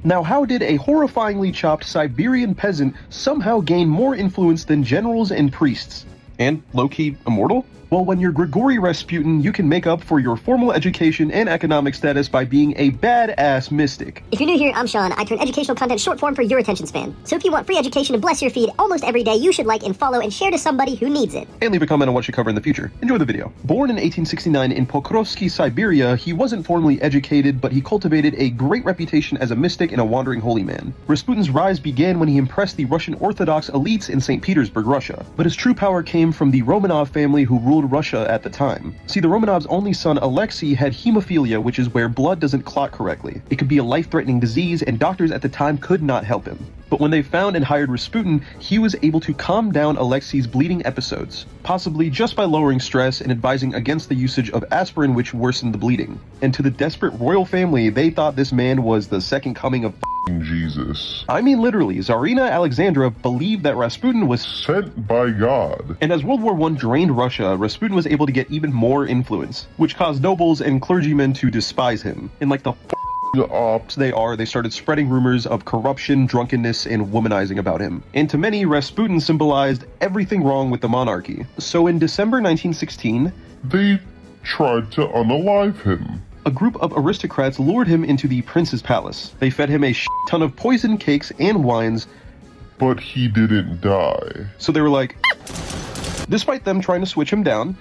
Now, how did a horrifyingly chopped Siberian peasant somehow gain more influence than generals and priests? And low-key immortal? Well, when you're Grigory Rasputin, you can make up for your formal education and economic status by being a badass mystic. If you're new here, I'm Sean. I turn educational content short form for your attention span. So if you want free education to bless your feed almost every day, you should like and follow and share to somebody who needs it. And leave a comment on what you cover in the future. Enjoy the video. Born in 1869 in Pokrovsky, Siberia, he wasn't formally educated, but he cultivated a great reputation as a mystic and a wandering holy man. Rasputin's rise began when he impressed the Russian Orthodox elites in St. Petersburg, Russia. But his true power came from the Romanov family who ruled Russia at the time. See, the Romanovs' only son, Alexei, had hemophilia, which is where blood doesn't clot correctly. It could be a life-threatening disease, and doctors at the time could not help him. But when they found and hired Rasputin, he was able to calm down Alexei's bleeding episodes, possibly just by lowering stress and advising against the usage of aspirin, which worsened the bleeding. And to the desperate royal family, they thought this man was the second coming of Jesus. I mean literally, Tsarina Alexandra believed that Rasputin was Sent by God. And as World War I drained Russia, Rasputin was able to get even more influence, which caused nobles and clergymen to despise him. And like the ops they started spreading rumors of corruption, drunkenness, and womanizing about him. And to many, Rasputin symbolized everything wrong with the monarchy. So in December 1916, They tried to unalive him. a group of aristocrats lured him into the prince's palace. They fed him a ton of poisoned cakes and wines, But he didn't die. so they were like, despite them trying to switch him down.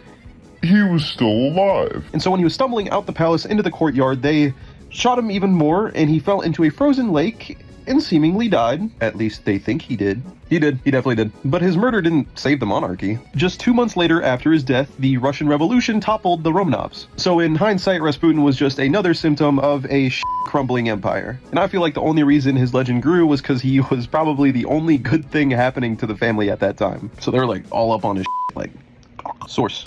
He was still alive. And so when he was stumbling out the palace into the courtyard, they shot him even more, and he fell into a frozen lake and seemingly died. At least they think he did. He did. He definitely did. But his murder didn't save the monarchy. Just 2 months later, after his death, the Russian Revolution toppled the Romanovs. So in hindsight, Rasputin was just another symptom of a crumbling empire. And I feel like the only reason his legend grew was because he was probably the only good thing happening to the family at that time. So they were like all up on his like, source.